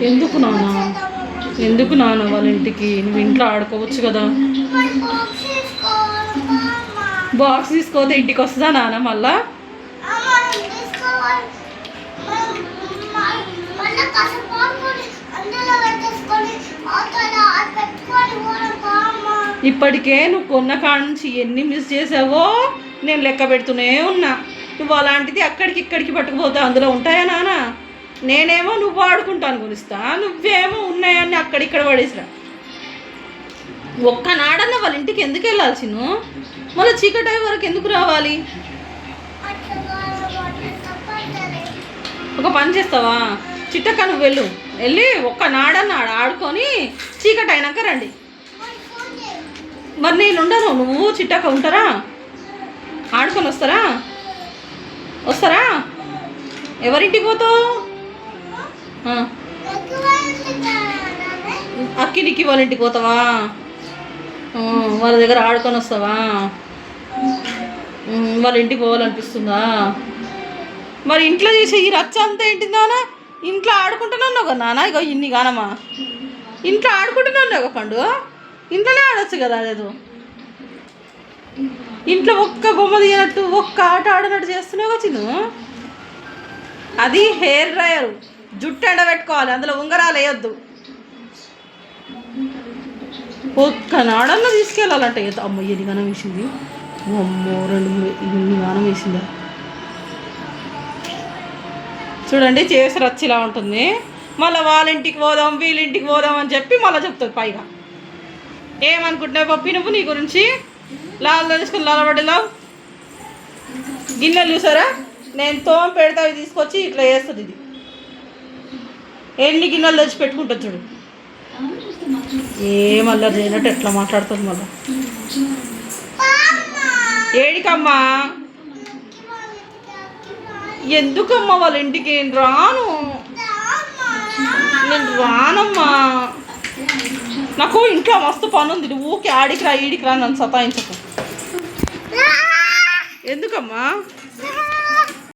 ఎందుకు నాన్న వాళ్ళ ఇంటికి? నువ్వు ఇంట్లో ఆడుకోవచ్చు కదా. బాక్స్ తీసుకోతే ఇంటికి వస్తుందా నాన్న మళ్ళా? ఇప్పటికే నువ్వు కొన్న కాడ నుంచి ఎన్ని మిస్ చేసావో నేను లెక్క పెడుతూనే ఉన్నా. నువ్వు అలాంటిది అక్కడికి ఇక్కడికి పట్టుకుపోతావు, అందులో ఉంటాయా నాన్న? నేనేమో నువ్వు ఆడుకుంటాను కొనిస్తా, నువ్వేమో ఉన్నాయని అక్కడిక్కడ పడేసిరా. ఒక్కనాడన్న వాళ్ళ ఇంటికి ఎందుకు వెళ్ళాల్సి నువ్వు? మళ్ళీ చీకటి వరకు ఎందుకు రావాలి? ఒక పని చేస్తావా చిట్టక్క, నువ్వు వెళ్ళి ఒక్కనాడన్న ఆడుకొని చీకటి అయినాక రండి. మరి నేను ఉండను, నువ్వు చిట్టక్క ఉంటారా? ఆడుకొని వస్తారా? ఎవరింటికి పోతావు? అక్కినికి వాళ్ళ ఇంటికి పోతావా? వాళ్ళ దగ్గర ఆడుకొని వస్తావా? వాళ్ళ ఇంటికి పోవాలనిపిస్తుందా? మరి ఇంట్లో చేసే ఈ రచ్చ అంతా ఏంటి నాన్న? ఇంట్లో ఆడుకుంటూనే ఉన్నావు కదా నాన్న. ఇగో ఇన్ని గానమా ఇంట్లో ఆడుకుంటూనే ఉన్నావు కదా పండు. ఇంట్లోనే ఆడొచ్చు కదా. అదేదో ఇంట్లో ఒక్క బొమ్మ తీయనట్టు ఒక్క ఆట ఆడినట్టు చేస్తున్నావు కదా చిన్ను. అది హెయిర్ డ్రైయర్, జుట్టు ఎండబెట్టుకోవాలి, అందులో ఉంగరాలు వేయొద్దు. ఒక్కనాడన్నా తీసుకెళ్ళాలంటే అమ్మ ఎన్ని గానం వేసింది. అమ్మో 2 ఇన్ని గానం వేసిందా చూడండి. చేసి రచ్చిలా ఉంటుంది. మళ్ళీ వాళ్ళ ఇంటికి పోదాం వీళ్ళ ఇంటికి పోదాం అని చెప్పి మళ్ళీ చెప్తుంది. పైగా ఏమనుకుంటున్నావు పప్పి నువ్వు నీ గురించి? లాల్లో తీసుకుని లాలబడిలావు. గిన్నెలు చూసారా? నేను తోమ పెడతా తీసుకొచ్చి ఇట్లా వేస్తుంది. ఇది ఎన్ని గిన్నెలు తెచ్చి పెట్టుకుంటుంది చూడు. ఏమల్లా చేయనట్టు ఎట్లా మాట్లాడుతుంది మళ్ళా. ఏడికమ్మా? ఎందుకమ్మా వాళ్ళ ఇంటికి? నేను రానమ్మా. నాకు ఇంట్లో మస్తు పని ఉంది. నువ్వు ఊరికి ఆడికి రా ఈడికి రా నన్ను సతాయించకు. ఎందుకమ్మా?